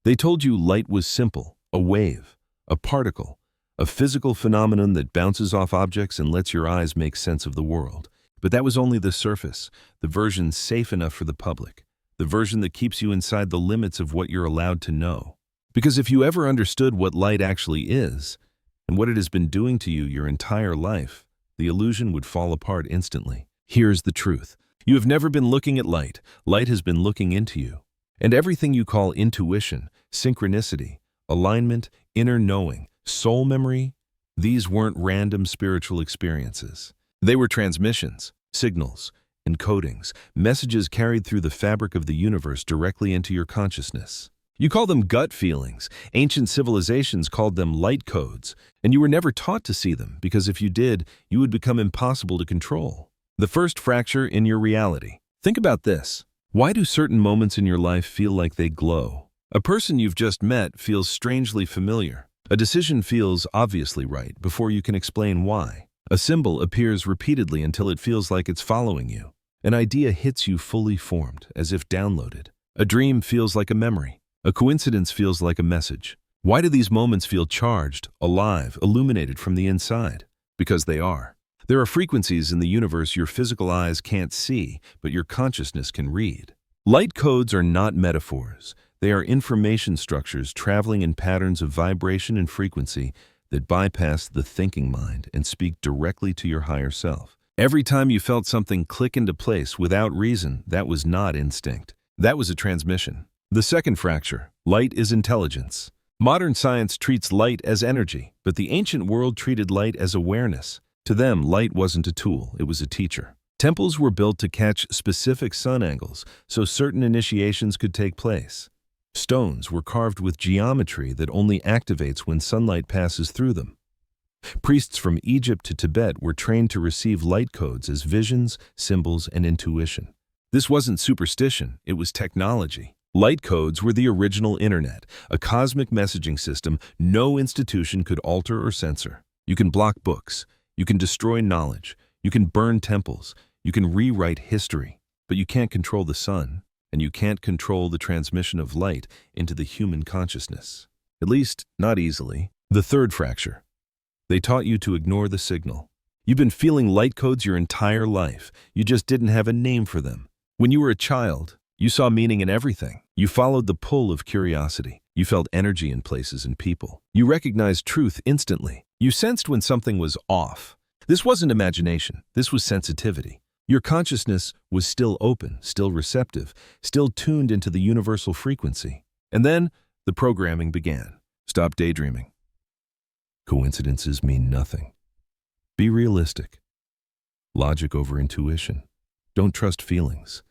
They told you light was simple, a wave, a particle, a physical phenomenon that bounces off objects and lets your eyes make sense of the world. But that was only the surface, the version safe enough for the public, the version that keeps you inside the limits of what you're allowed to know. Because if you ever understood what light actually is, and what it has been doing to you your entire life, the illusion would fall apart instantly. Here's the truth. You have never been looking at light. Light has been looking into you. And everything you call intuition, synchronicity, alignment, inner knowing, soul memory, these weren't random spiritual experiences. They were transmissions, signals, encodings, messages carried through the fabric of the universe directly into your consciousness. You call them gut feelings. Ancient civilizations called them light codes, and you were never taught to see them because if you did, you would become impossible to control. The first fracture in your reality. Think about this. Why do certain moments in your life feel like they glow? A person you've just met feels strangely familiar. A decision feels obviously right before you can explain why. A symbol appears repeatedly until it feels like it's following you. An idea hits you fully formed, as if downloaded. A dream feels like a memory. A coincidence feels like a message. Why do these moments feel charged, alive, illuminated from the inside? Because they are. There are frequencies in the universe your physical eyes can't see, but your consciousness can read. Light codes are not metaphors. They are information structures traveling in patterns of vibration and frequency that bypass the thinking mind and speak directly to your higher self. Every time you felt something click into place without reason, that was not instinct. That was a transmission. The second fracture, light is intelligence. Modern science treats light as energy, but the ancient world treated light as awareness. To them, light wasn't a tool, it was a teacher. Temples were built to catch specific sun angles so certain initiations could take place. Stones were carved with geometry that only activates when sunlight passes through them. Priests from Egypt to Tibet were trained to receive light codes as visions, symbols, and intuition. This wasn't superstition, it was technology. Light codes were the original internet, a cosmic messaging system no institution could alter or censor. You can block books, you can destroy knowledge, you can burn temples, you can rewrite history, but you can't control the sun, and you can't control the transmission of light into the human consciousness. At least, not easily. The third fracture. They taught you to ignore the signal. You've been feeling light codes your entire life. You just didn't have a name for them. When you were a child, you saw meaning in everything. You followed the pull of curiosity. You felt energy in places and people. You recognized truth instantly. You sensed when something was off. This wasn't imagination. This was sensitivity. Your consciousness was still open, still receptive, still tuned into the universal frequency. And then the programming began. Stop daydreaming. Coincidences mean nothing. Be realistic. Logic over intuition. Don't trust feelings.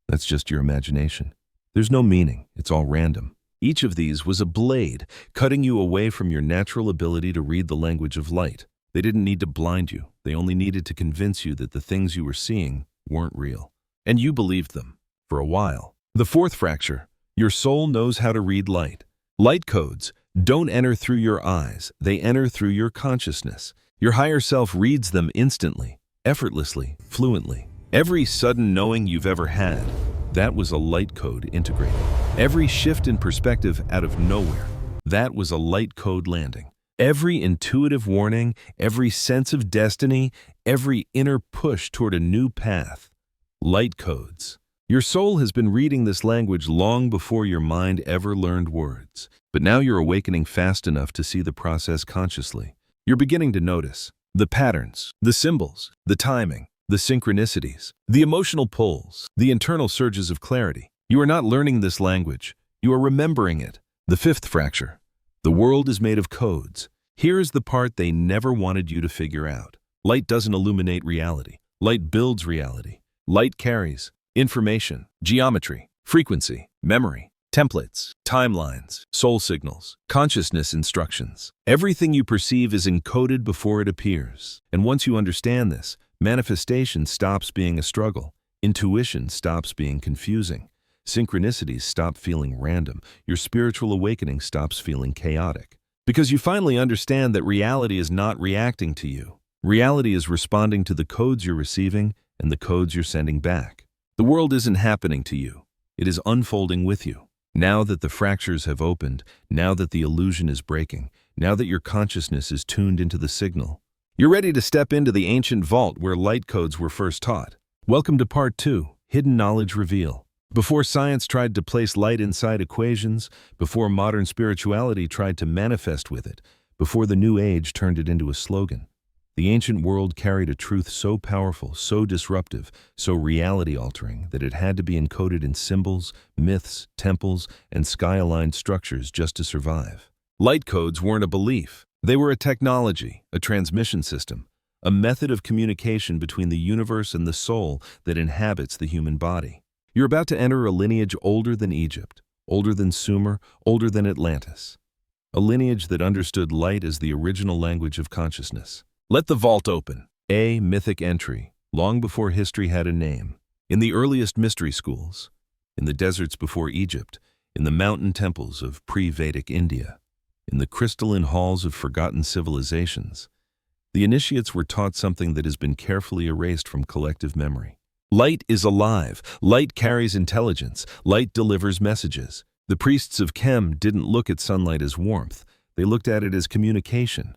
That's just your imagination. There's no meaning. It's all random. Each of these was a blade, cutting you away from your natural ability to read the language of light. They didn't need to blind you. They only needed to convince you that the things you were seeing weren't real. And you believed them, for a while. The fourth fracture. Your soul knows how to read light. Light codes don't enter through your eyes. They enter through your consciousness. Your higher self reads them instantly, effortlessly, fluently. Every sudden knowing you've ever had, that was a light code integrated. Every shift in perspective out of nowhere, that was a light code landing. Every intuitive warning, every sense of destiny, every inner push toward a new path, light codes. Your soul has been reading this language long before your mind ever learned words. But now you're awakening fast enough to see the process consciously. You're beginning to notice the patterns, the symbols, the timing, the synchronicities, the emotional pulls, the internal surges of clarity. You are not learning this language. You are remembering it. The fifth fracture. The world is made of codes. Here is the part they never wanted you to figure out. Light doesn't illuminate reality. Light builds reality. Light carries information, geometry, frequency, memory, templates, timelines, soul signals, consciousness instructions. Everything you perceive is encoded before it appears. And once you understand this, manifestation stops being a struggle. Intuition stops being confusing. Synchronicities stop feeling random. Your spiritual awakening stops feeling chaotic. Because you finally understand that reality is not reacting to you. Reality is responding to the codes you're receiving and the codes you're sending back. The world isn't happening to you. It is unfolding with you. Now that the fractures have opened, now that the illusion is breaking, now that your consciousness is tuned into the signal, you're ready to step into the ancient vault where light codes were first taught. Welcome to Part 2, Hidden Knowledge Reveal. Before science tried to place light inside equations, before modern spirituality tried to manifest with it, before the New Age turned it into a slogan, the ancient world carried a truth so powerful, so disruptive, so reality-altering that it had to be encoded in symbols, myths, temples, and sky-aligned structures just to survive. Light codes weren't a belief. They were a technology, a transmission system, a method of communication between the universe and the soul that inhabits the human body. You're about to enter a lineage older than Egypt, older than Sumer, older than Atlantis. A lineage that understood light as the original language of consciousness. Let the vault open. A mythic entry, long before history had a name. In the earliest mystery schools, in the deserts before Egypt, in the mountain temples of pre-Vedic India, in the crystalline halls of forgotten civilizations, the initiates were taught something that has been carefully erased from collective memory. Light is alive. Light carries intelligence. Light delivers messages. The priests of Chem didn't look at sunlight as warmth. They looked at it as communication.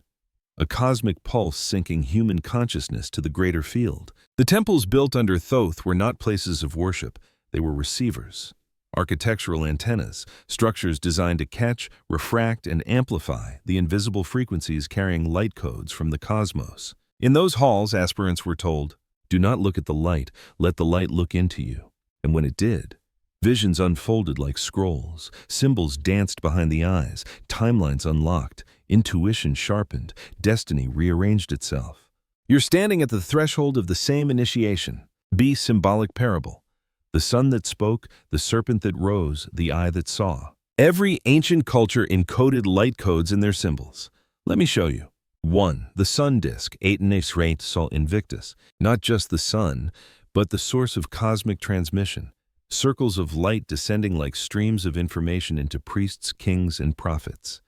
A cosmic pulse syncing human consciousness to the greater field. The temples built under Thoth were not places of worship. They were receivers. Architectural antennas, structures designed to catch, refract, and amplify the invisible frequencies carrying light codes from the cosmos. In those halls, aspirants were told, "Do not look at the light, let the light look into you." And when it did, visions unfolded like scrolls, symbols danced behind the eyes, timelines unlocked, intuition sharpened, destiny rearranged itself. You're standing at the threshold of the same initiation. B symbolic parable. The sun that spoke, the serpent that rose, the eye that saw. Every ancient culture encoded light codes in their symbols. Let me show you. 1. The sun disk, Atenes Rate Sol Invictus. Not just the sun, but the source of cosmic transmission. Circles of light descending like streams of information into priests, kings, and prophets.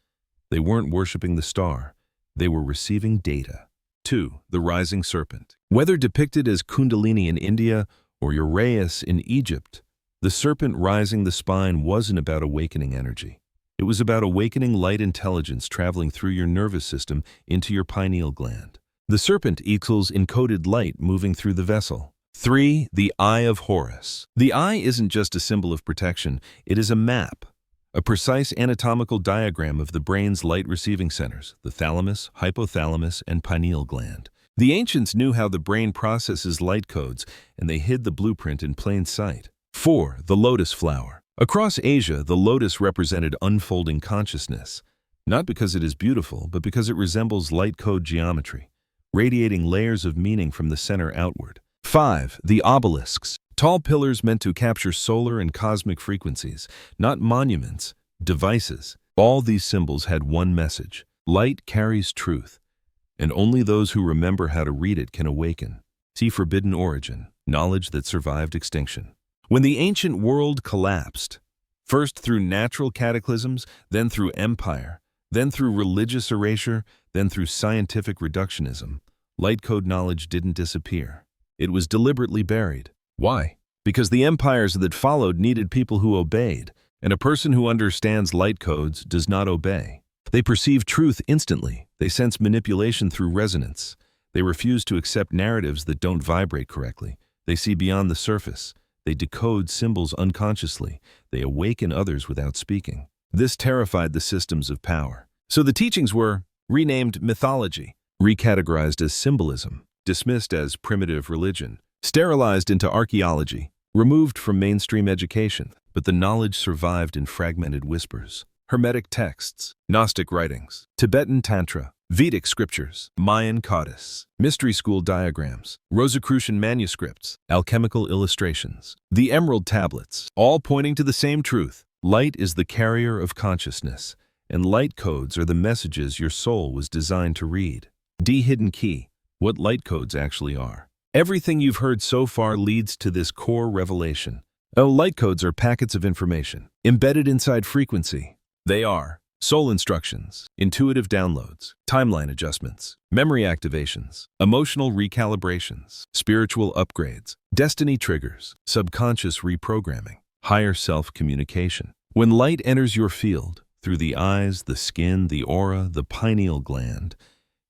They weren't worshiping the star. They were receiving data. 2. The rising serpent. Whether depicted as Kundalini in India or Uraeus in Egypt, the serpent rising the spine wasn't about awakening energy. It was about awakening light intelligence traveling through your nervous system into your pineal gland. The serpent equals encoded light moving through the vessel. 3. The Eye of Horus. The eye isn't just a symbol of protection, it is a map. A precise anatomical diagram of the brain's light-receiving centers, the thalamus, hypothalamus, and pineal gland. The ancients knew how the brain processes light codes, and they hid the blueprint in plain sight. 4. The lotus flower. Across Asia, the lotus represented unfolding consciousness, not because it is beautiful, but because it resembles light code geometry, radiating layers of meaning from the center outward. 5. The obelisks. Tall pillars meant to capture solar and cosmic frequencies, not monuments, devices. All these symbols had one message. Light carries truth, and only those who remember how to read it can awaken. See Forbidden Origin, knowledge that survived extinction. When the ancient world collapsed, first through natural cataclysms, then through empire, then through religious erasure, then through scientific reductionism, light code knowledge didn't disappear. It was deliberately buried. Why? Because the empires that followed needed people who obeyed, and a person who understands light codes does not obey. They perceive truth instantly. They sense manipulation through resonance. They refuse to accept narratives that don't vibrate correctly. They see beyond the surface. They decode symbols unconsciously. They awaken others without speaking. This terrified the systems of power. So the teachings were renamed mythology, recategorized as symbolism, dismissed as primitive religion, sterilized into archaeology, removed from mainstream education, but the knowledge survived in fragmented whispers. Hermetic texts, Gnostic writings, Tibetan Tantra, Vedic scriptures, Mayan codice, mystery school diagrams, Rosicrucian manuscripts, alchemical illustrations, the emerald tablets, all pointing to the same truth. Light is the carrier of consciousness, and light codes are the messages your soul was designed to read. D hidden key, what light codes actually are. Everything you've heard so far leads to this core revelation. Light codes are packets of information, embedded inside frequency. They are soul instructions, intuitive downloads, timeline adjustments, memory activations, emotional recalibrations, spiritual upgrades, destiny triggers, subconscious reprogramming, higher self communication. When light enters your field, through the eyes, the skin, the aura, the pineal gland,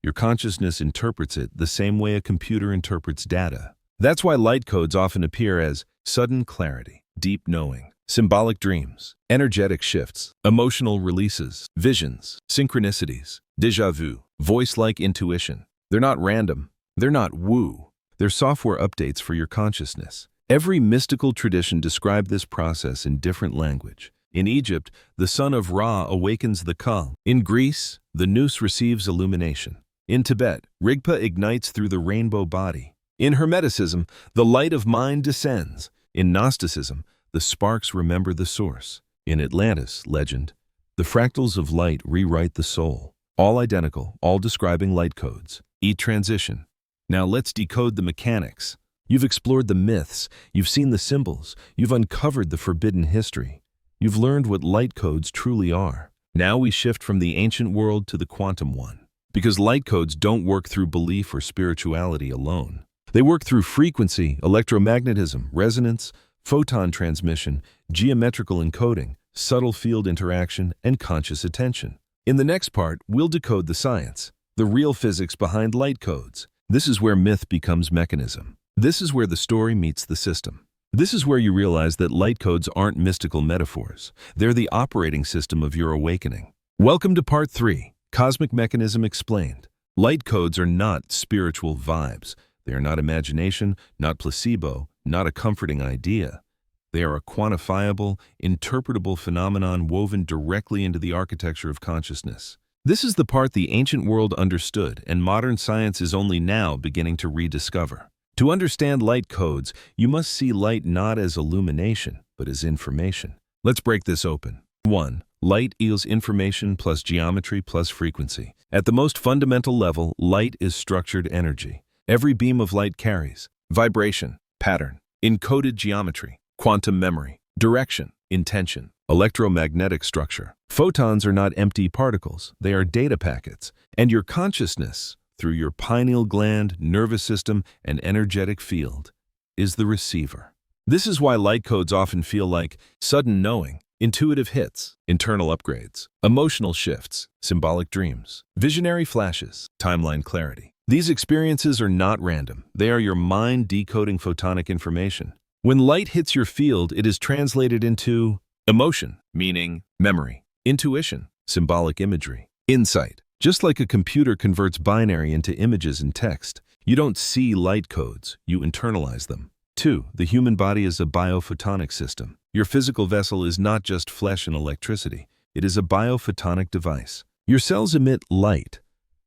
your consciousness interprets it the same way a computer interprets data. That's why light codes often appear as sudden clarity, deep knowing, symbolic dreams, energetic shifts, emotional releases, visions, synchronicities, déjà vu, voice-like intuition. They're not random. They're not woo. They're software updates for your consciousness. Every mystical tradition described this process in different language. In Egypt, the son of Ra awakens the Ka. In Greece, the nous receives illumination. In Tibet, Rigpa ignites through the rainbow body. In Hermeticism, the light of mind descends. In Gnosticism, the sparks remember the source. In Atlantis legend, the fractals of light rewrite the soul. All identical, all describing light codes. Transition. Now let's decode the mechanics. You've explored the myths, you've seen the symbols, you've uncovered the forbidden history. You've learned what light codes truly are. Now we shift from the ancient world to the quantum one. Because light codes don't work through belief or spirituality alone. They work through frequency, electromagnetism, resonance, photon transmission, geometrical encoding, subtle field interaction, and conscious attention. In the next part, we'll decode the science, the real physics behind light codes. This is where myth becomes mechanism. This is where the story meets the system. This is where you realize that light codes aren't mystical metaphors. They're the operating system of your awakening. Welcome to Part 3, Cosmic Mechanism Explained. Light codes are not spiritual vibes. They are not imagination, not placebo, not a comforting idea. They are a quantifiable, interpretable phenomenon woven directly into the architecture of consciousness. This is the part the ancient world understood and modern science is only now beginning to rediscover. To understand light codes, you must see light not as illumination, but as information. Let's break this open. 1. Light equals information plus geometry plus frequency. At the most fundamental level, light is structured energy. Every beam of light carries vibration, pattern, encoded geometry, quantum memory, direction, intention, electromagnetic structure. Photons are not empty particles, they are data packets. And your consciousness, through your pineal gland, nervous system, and energetic field, is the receiver. This is why light codes often feel like sudden knowing, intuitive hits, internal upgrades, emotional shifts, symbolic dreams, visionary flashes, timeline clarity. These experiences are not random. They are your mind decoding photonic information. When light hits your field, it is translated into emotion, meaning memory, intuition, symbolic imagery, insight. Just like a computer converts binary into images and text, you don't see light codes, you internalize them. 2. The human body is a biophotonic system. Your physical vessel is not just flesh and electricity. It is a biophotonic device. Your cells emit light,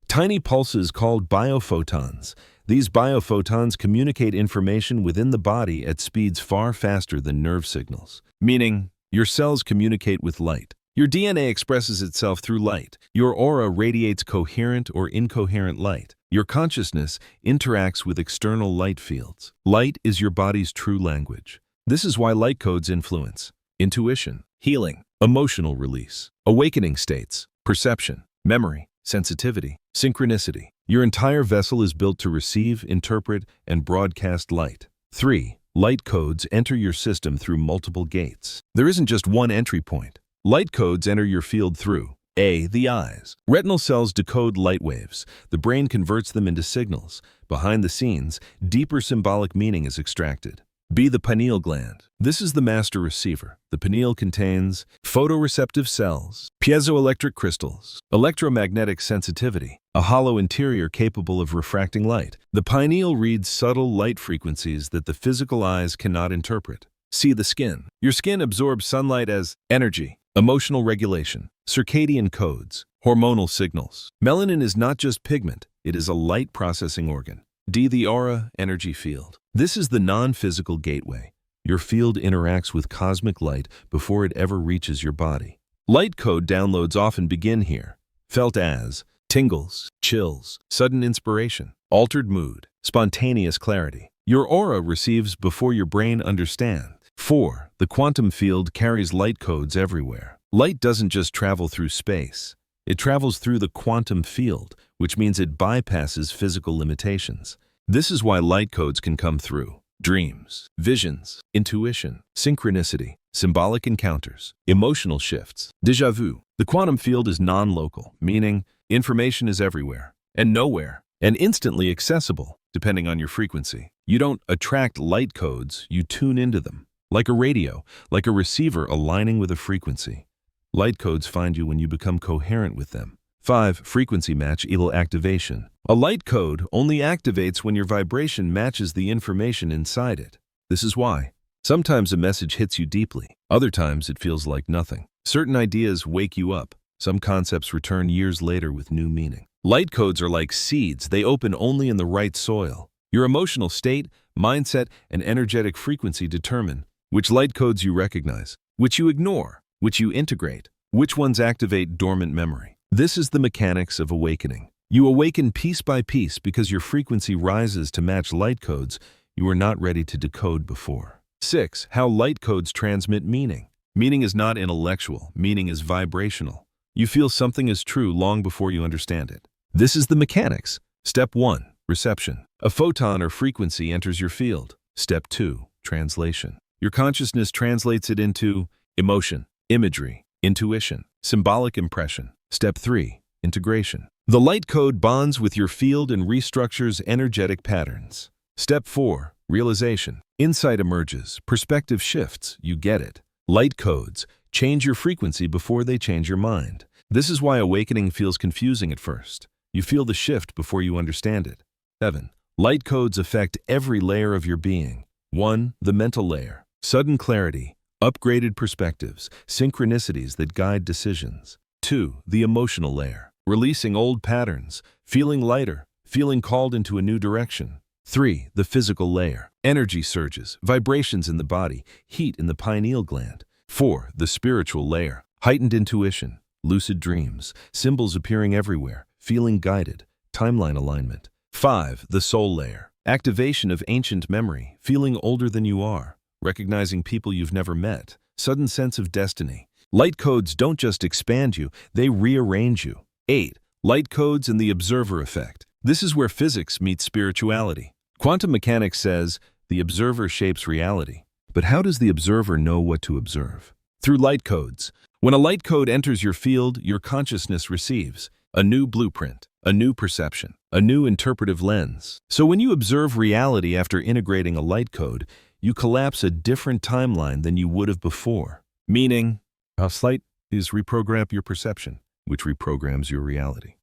tiny pulses called biophotons. These biophotons communicate information within the body at speeds far faster than nerve signals, meaning your cells communicate with light. Your DNA expresses itself through light. Your aura radiates coherent or incoherent light. Your consciousness interacts with external light fields. Light is your body's true language. This is why light codes influence intuition, healing, emotional release, awakening states, perception, memory, sensitivity, synchronicity. Your entire vessel is built to receive, interpret, and broadcast light. 3. Light codes enter your system through multiple gates. There isn't just one entry point. Light codes enter your field through A. The eyes. Retinal cells decode light waves. The brain converts them into signals. Behind the scenes, deeper symbolic meaning is extracted. B. The pineal gland. This is the master receiver. The pineal contains photoreceptive cells, piezoelectric crystals, electromagnetic sensitivity, a hollow interior capable of refracting light. The pineal reads subtle light frequencies that the physical eyes cannot interpret. C. The skin. Your skin absorbs sunlight as energy, emotional regulation, circadian codes, hormonal signals. Melanin is not just pigment, it is a light processing organ. D. The aura, energy field. This is the non-physical gateway. Your field interacts with cosmic light before it ever reaches your body. Light code downloads often begin here, felt as tingles, chills, sudden inspiration, altered mood, spontaneous clarity. Your aura receives before your brain understands. 4. The quantum field carries light codes everywhere. Light doesn't just travel through space. It travels through the quantum field, which means it bypasses physical limitations. This is why light codes can come through dreams, visions, intuition, synchronicity, symbolic encounters, emotional shifts, déjà vu. The quantum field is non-local, meaning information is everywhere and nowhere and instantly accessible, depending on your frequency. You don't attract light codes, you tune into them. Like a radio, like a receiver aligning with a frequency. Light codes find you when you become coherent with them. 5. Frequency match equal activation. A light code only activates when your vibration matches the information inside it. This is why. Sometimes a message hits you deeply. Other times it feels like nothing. Certain ideas wake you up. Some concepts return years later with new meaning. Light codes are like seeds. They open only in the right soil. Your emotional state, mindset, and energetic frequency determine which light codes you recognize, which you ignore, which you integrate, which ones activate dormant memory. This is the mechanics of awakening. You awaken piece by piece because your frequency rises to match light codes you were not ready to decode before. 6. How light codes transmit meaning. Meaning is not intellectual. Meaning is vibrational. You feel something is true long before you understand it. This is the mechanics. Step 1. Reception. A photon or frequency enters your field. Step 2. Translation. Your consciousness translates it into emotion, imagery, intuition, symbolic impression. Step 3. Integration. The light code bonds with your field and restructures energetic patterns. Step 4. Realization. Insight emerges. Perspective shifts. You get it. Light codes change your frequency before they change your mind. This is why awakening feels confusing at first. You feel the shift before you understand it. 7. Light codes affect every layer of your being. 1. The mental layer. Sudden clarity, upgraded perspectives, synchronicities that guide decisions. 2. The emotional layer. Releasing old patterns, feeling lighter, feeling called into a new direction. 3. The physical layer. Energy surges, vibrations in the body, heat in the pineal gland. 4. The spiritual layer. Heightened intuition, lucid dreams, symbols appearing everywhere, feeling guided, timeline alignment. 5. The soul layer. Activation of ancient memory, feeling older than you are, recognizing people you've never met, sudden sense of destiny. Light codes don't just expand you, they rearrange you. 8. Light codes and the observer effect. This is where physics meets spirituality. Quantum mechanics says the observer shapes reality. But how does the observer know what to observe? Through light codes. When a light code enters your field, your consciousness receives a new blueprint, a new perception, a new interpretive lens. So when you observe reality after integrating a light code, you collapse a different timeline than you would have before. Meaning, how slight is reprogram your perception, which reprograms your reality.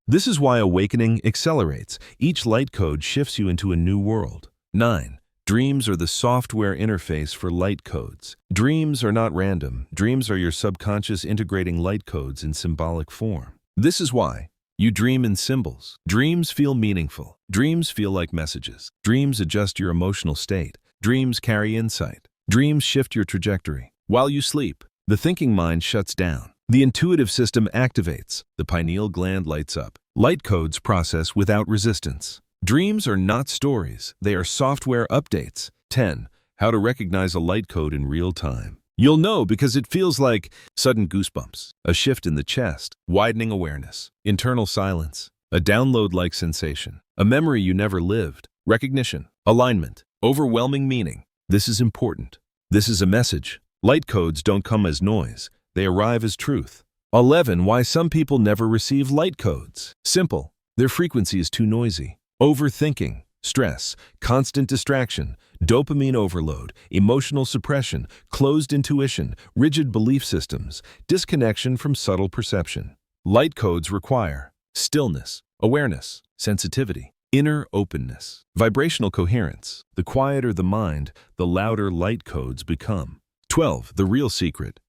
This is why awakening accelerates. Each light code shifts you into a new world. 9. Dreams are the software interface for light codes. Dreams are not random. Dreams are your subconscious integrating light codes in symbolic form. This is why you dream in symbols. Dreams feel meaningful. Dreams feel like messages. Dreams adjust your emotional state. Dreams carry insight. Dreams shift your trajectory. While you sleep, the thinking mind shuts down. The intuitive system activates. The pineal gland lights up. Light codes process without resistance. Dreams are not stories. They are software updates. 10. How to recognize a light code in real time. You'll know because it feels like sudden goosebumps, a shift in the chest, widening awareness, internal silence, a download-like sensation, a memory you never lived, recognition, alignment, overwhelming meaning. This is important. This is a message. Light codes don't come as noise. They arrive as truth. 11. Why some people never receive light codes. Simple. Their frequency is too noisy. Overthinking, stress, constant distraction, dopamine overload, emotional suppression, closed intuition, rigid belief systems, disconnection from subtle perception. Light codes require stillness, awareness, sensitivity, inner openness, vibrational coherence. The quieter the mind, the louder light codes become. 12. The real secret.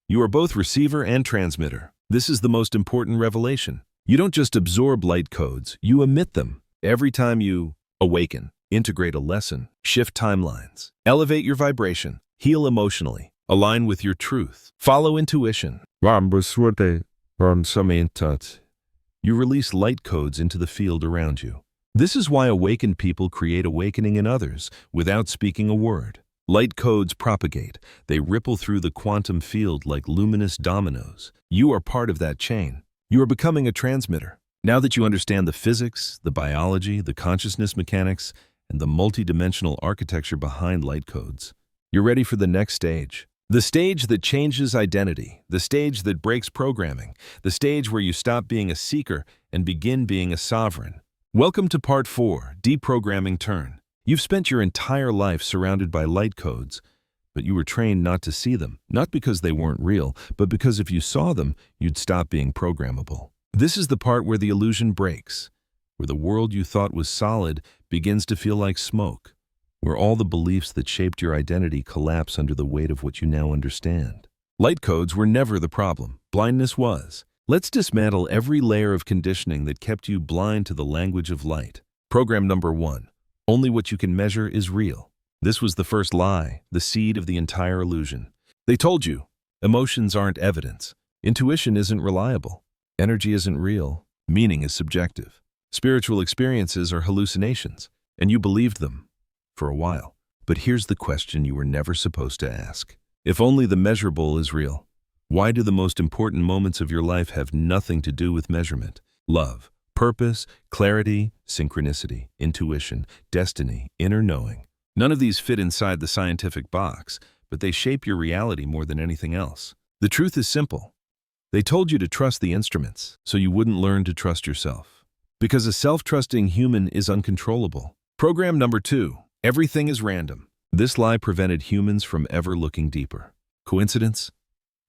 You are both receiver and transmitter. This is the most important revelation. You don't just absorb light codes, you emit them. Every time you awaken, integrate a lesson, shift timelines, elevate your vibration, heal emotionally, align with your truth, follow intuition. You release light codes into the field around you. This is why awakened people create awakening in others without speaking a word. Light codes propagate. They ripple through the quantum field like luminous dominoes. You are part of that chain. You are becoming a transmitter. Now that you understand the physics, the biology, the consciousness mechanics, and the multidimensional architecture behind light codes. You're ready for the next stage. The stage that changes identity, the stage that breaks programming, the stage where you stop being a seeker and begin being a sovereign. Welcome to Part 4, Deprogramming Turn. You've spent your entire life surrounded by light codes, but you were trained not to see them, not because they weren't real, but because if you saw them, you'd stop being programmable. This is the part where the illusion breaks, where the world you thought was solid begins to feel like smoke, where all the beliefs that shaped your identity collapse under the weight of what you now understand. Light codes were never the problem. Blindness was. Let's dismantle every layer of conditioning that kept you blind to the language of light. Program number 1. Only what you can measure is real. This was the first lie, the seed of the entire illusion. They told you, emotions aren't evidence. Intuition isn't reliable. Energy isn't real. Meaning is subjective. Spiritual experiences are hallucinations, and you believed them. For a while. But here's the question you were never supposed to ask. If only the measurable is real, why do the most important moments of your life have nothing to do with measurement? Love, purpose, clarity, synchronicity, intuition, destiny, inner knowing. None of these fit inside the scientific box, but they shape your reality more than anything else. The truth is simple. They told you to trust the instruments, so you wouldn't learn to trust yourself. Because a self-trusting human is uncontrollable. Program number 2. Everything is random. This lie prevented humans from ever looking deeper. Coincidence?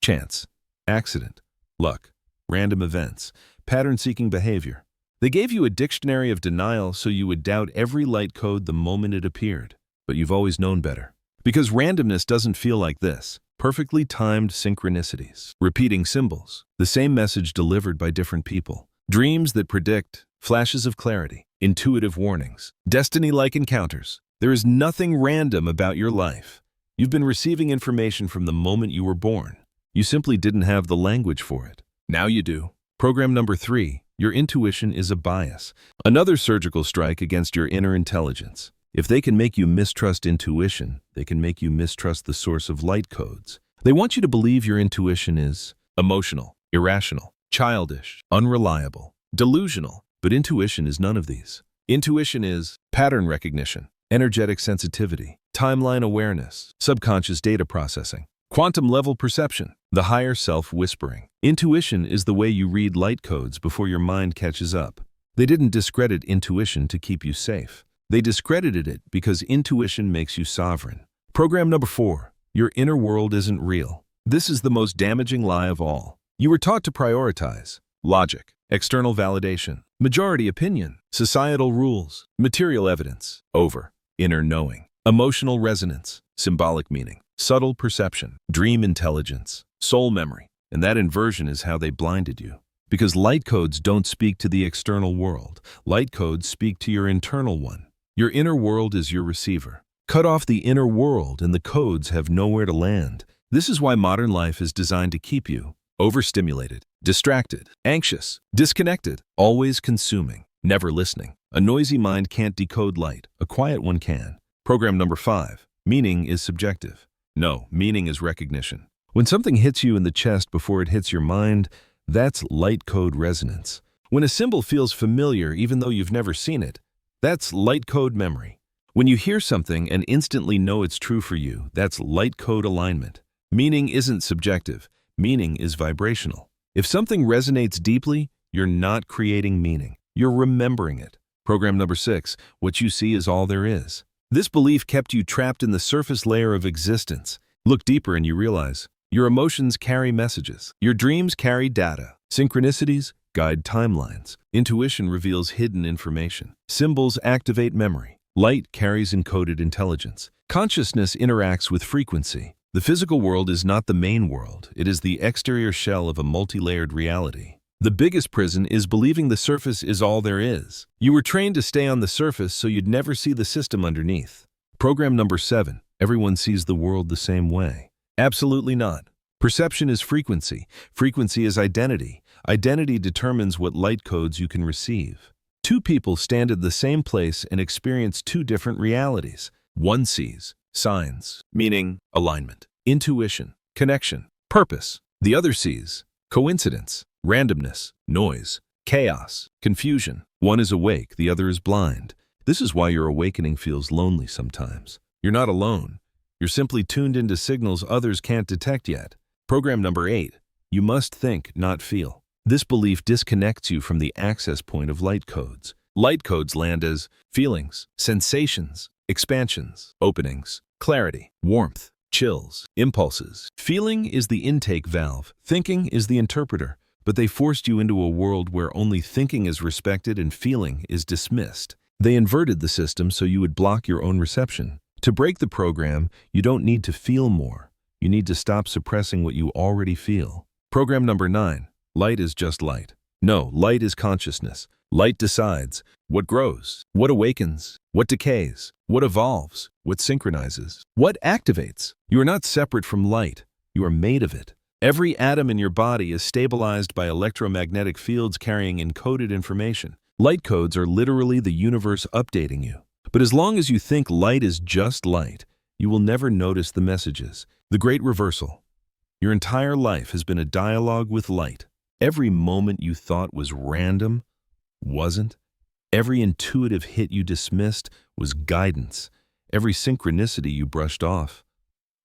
Chance. Accident. Luck. Random events. Pattern-seeking behavior. They gave you a dictionary of denial so you would doubt every light code the moment it appeared. But you've always known better. Because randomness doesn't feel like this. Perfectly timed synchronicities. Repeating symbols. The same message delivered by different people. Dreams that predict. Flashes of clarity. Intuitive warnings. Destiny-like encounters. There is nothing random about your life. You've been receiving information from the moment you were born. You simply didn't have the language for it. Now you do. Program number 3. Your intuition is a bias. Another surgical strike against your inner intelligence. If they can make you mistrust intuition, they can make you mistrust the source of light codes. They want you to believe your intuition is emotional, irrational, childish, unreliable, delusional. But intuition is none of these. Intuition is pattern recognition, energetic sensitivity, timeline awareness, subconscious data processing, quantum-level perception, the higher self whispering. Intuition is the way you read light codes before your mind catches up. They didn't discredit intuition to keep you safe. They discredited it because intuition makes you sovereign. Program number 4. Your inner world isn't real. This is the most damaging lie of all. You were taught to prioritize logic, external validation, majority opinion, societal rules, material evidence, over inner knowing, emotional resonance, symbolic meaning, subtle perception, dream intelligence, soul memory. And that inversion is how they blinded you. Because light codes don't speak to the external world. Light codes speak to your internal one. Your inner world is your receiver. Cut off the inner world and the codes have nowhere to land. This is why modern life is designed to keep you overstimulated, distracted, anxious, disconnected, always consuming, never listening. A noisy mind can't decode light. A quiet one can. Program number 5. Meaning is subjective. No, meaning is recognition. When something hits you in the chest before it hits your mind, that's light code resonance. When a symbol feels familiar even though you've never seen it, that's light code memory. When you hear something and instantly know it's true for you, that's light code alignment. Meaning isn't subjective. Meaning is vibrational. If something resonates deeply, you're not creating meaning. You're remembering it. Program number 6. What you see is all there is. This belief kept you trapped in the surface layer of existence. Look deeper and you realize your emotions carry messages. Your dreams carry data. Synchronicities guide timelines. Intuition reveals hidden information. Symbols activate memory. Light carries encoded intelligence. Consciousness interacts with frequency. The physical world is not the main world. It is the exterior shell of a multi-layered reality. The biggest prison is believing the surface is all there is. You were trained to stay on the surface so you'd never see the system underneath. Program number 7. Everyone sees the world the same way. Absolutely not. Perception is frequency. Frequency is identity. Identity determines what light codes you can receive. Two people stand at the same place and experience two different realities. One sees signs, meaning alignment, intuition, connection, purpose. The other sees coincidence, randomness, noise, chaos, confusion. One is awake, the other is blind. This is why your awakening feels lonely sometimes. You're not alone. You're simply tuned into signals others can't detect yet. Program number 8. You must think, not feel. This belief disconnects you from the access point of light codes. Light codes land as feelings, sensations, expansions, openings, clarity, warmth, chills, impulses. Feeling is the intake valve. Thinking is the interpreter. But they forced you into a world where only thinking is respected and feeling is dismissed. They inverted the system so you would block your own reception. To break the program, you don't need to feel more. You need to stop suppressing what you already feel. Program number 9. Light is just light. No, light is consciousness. Light decides what grows, what awakens, what decays, what evolves, what synchronizes, what activates. You are not separate from light. You are made of it. Every atom in your body is stabilized by electromagnetic fields carrying encoded information. Light codes are literally the universe updating you. But as long as you think light is just light, you will never notice the messages. The great reversal. Your entire life has been a dialogue with light. Every moment you thought was random wasn't. Every intuitive hit you dismissed was guidance. Every synchronicity you brushed off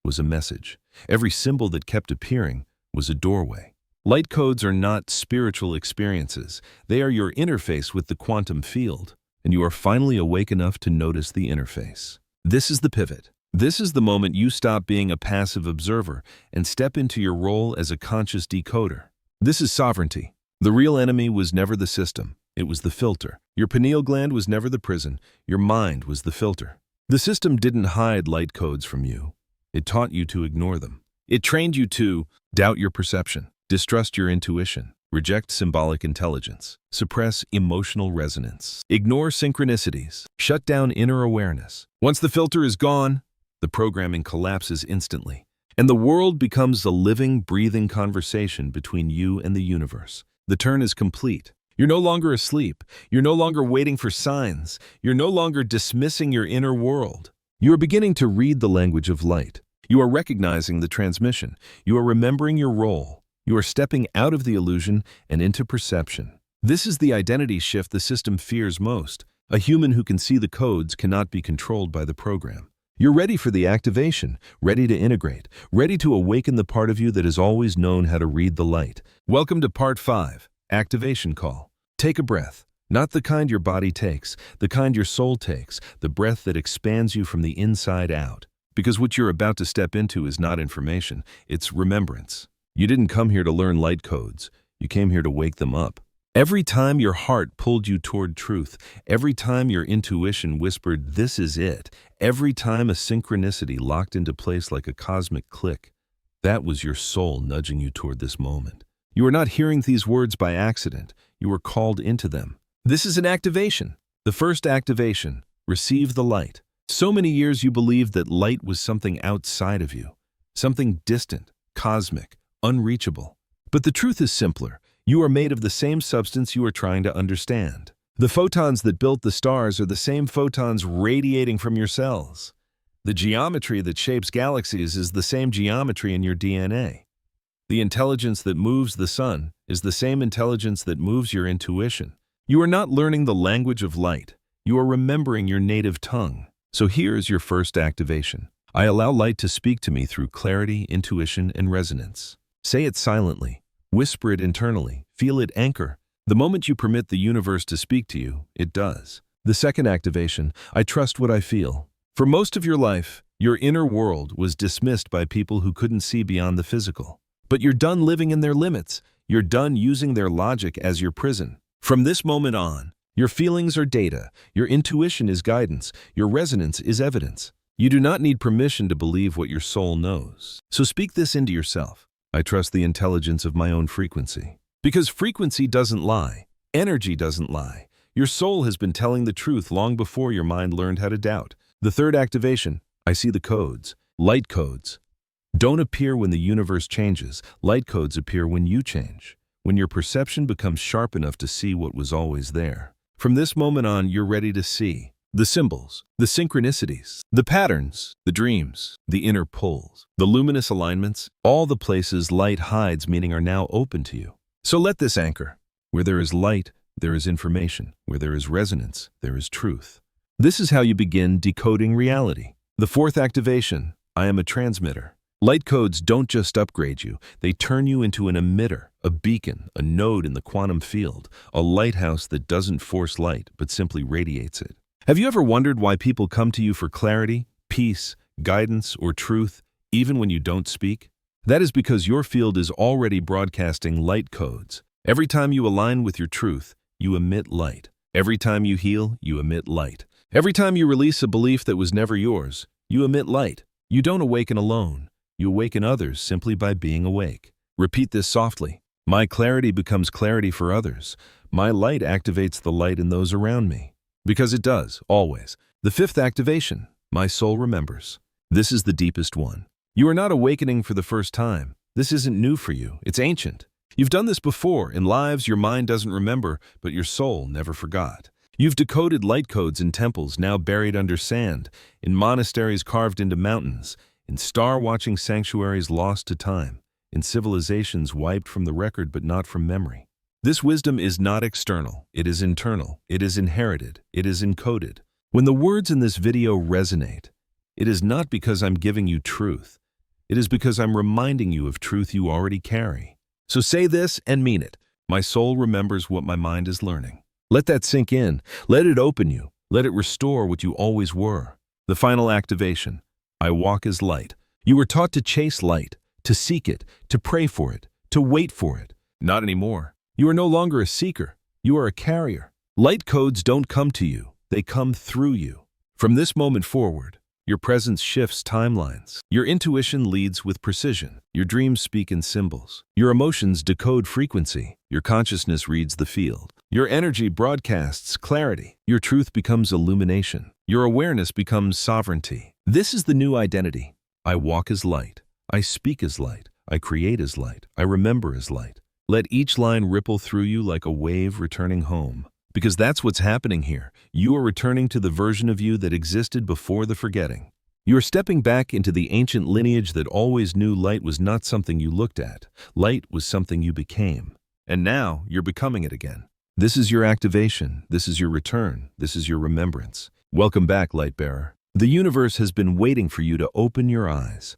was a message. Every symbol that kept appearing was a doorway. Light codes are not spiritual experiences. They are your interface with the quantum field, and you are finally awake enough to notice the interface. This is the pivot. This is the moment you stop being a passive observer and step into your role as a conscious decoder. This is sovereignty. The real enemy was never the system. It was the filter. Your pineal gland was never the prison. Your mind was the filter. The system didn't hide light codes from you. It taught you to ignore them. It trained you to doubt your perception, distrust your intuition, reject symbolic intelligence, suppress emotional resonance, ignore synchronicities, shut down inner awareness. Once the filter is gone, the programming collapses instantly, and the world becomes a living, breathing conversation between you and the universe. The turn is complete. You're no longer asleep. You're no longer waiting for signs. You're no longer dismissing your inner world. You are beginning to read the language of light. You are recognizing the transmission. You are remembering your role. You are stepping out of the illusion and into perception. This is the identity shift the system fears most. A human who can see the codes cannot be controlled by the program. You're ready for the activation, ready to integrate, ready to awaken the part of you that has always known how to read the light. Welcome to Part 5, Activation Call. Take a breath. Not the kind your body takes, the kind your soul takes, the breath that expands you from the inside out. Because what you're about to step into is not information, it's remembrance. You didn't come here to learn light codes. You came here to wake them up. Every time your heart pulled you toward truth, every time your intuition whispered, "This is it," every time a synchronicity locked into place like a cosmic click, that was your soul nudging you toward this moment. You are not hearing these words by accident. You were called into them. This is an activation. The first activation. Receive the light. So many years you believed that light was something outside of you, something distant, cosmic, unreachable. But the truth is simpler. You are made of the same substance you are trying to understand. The photons that built the stars are the same photons radiating from your cells. The geometry that shapes galaxies is the same geometry in your DNA. The intelligence that moves the sun is the same intelligence that moves your intuition. You are not learning the language of light. You are remembering your native tongue. So here is your first activation. I allow light to speak to me through clarity, intuition, and resonance. Say it silently. Whisper it internally. Feel it anchor. The moment you permit the universe to speak to you, it does. The second activation, I trust what I feel. For most of your life, your inner world was dismissed by people who couldn't see beyond the physical. But you're done living in their limits. You're done using their logic as your prison. From this moment on, your feelings are data, your intuition is guidance, your resonance is evidence. You do not need permission to believe what your soul knows. So speak this into yourself. I trust the intelligence of my own frequency. Because frequency doesn't lie. Energy doesn't lie. Your soul has been telling the truth long before your mind learned how to doubt. The third activation, I see the codes. Light codes don't appear when the universe changes. Light codes appear when you change. When your perception becomes sharp enough to see what was always there. From this moment on, you're ready to see the symbols, the synchronicities, the patterns, the dreams, the inner pulls, the luminous alignments, all the places light hides, meaning are now open to you. So let this anchor. Where there is light, there is information. Where there is resonance, there is truth. This is how you begin decoding reality. The fourth activation, I am a transmitter. Light codes don't just upgrade you, they turn you into an emitter, a beacon, a node in the quantum field, a lighthouse that doesn't force light but simply radiates it. Have you ever wondered why people come to you for clarity, peace, guidance, or truth, even when you don't speak? That is because your field is already broadcasting light codes. Every time you align with your truth, you emit light. Every time you heal, you emit light. Every time you release a belief that was never yours, you emit light. You don't awaken alone. You awaken others simply by being awake. Repeat this softly. My clarity becomes clarity for others. My light activates the light in those around me. Because it does, always. The fifth activation, my soul remembers. This is the deepest one. You are not awakening for the first time. This isn't new for you. It's ancient. You've done this before in lives your mind doesn't remember, but your soul never forgot. You've decoded light codes in temples now buried under sand, in monasteries carved into mountains, in star-watching sanctuaries lost to time, in civilizations wiped from the record but not from memory. This wisdom is not external. It is internal. It is inherited. It is encoded. When the words in this video resonate, it is not because I'm giving you truth. It is because I'm reminding you of truth you already carry. So say this and mean it. My soul remembers what my mind is learning. Let that sink in. Let it open you. Let it restore what you always were. The final activation. I walk as light. You were taught to chase light, to seek it, to pray for it, to wait for it. Not anymore. You are no longer a seeker. You are a carrier. Light codes don't come to you. They come through you. From this moment forward, your presence shifts timelines. Your intuition leads with precision. Your dreams speak in symbols. Your emotions decode frequency. Your consciousness reads the field. Your energy broadcasts clarity. Your truth becomes illumination. Your awareness becomes sovereignty. This is the new identity. I walk as light. I speak as light. I create as light. I remember as light. Let each line ripple through you like a wave returning home. Because that's what's happening here. You are returning to the version of you that existed before the forgetting. You are stepping back into the ancient lineage that always knew light was not something you looked at. Light was something you became. And now you're becoming it again. This is your activation. This is your return. This is your remembrance. Welcome back, Light Bearer. The universe has been waiting for you to open your eyes.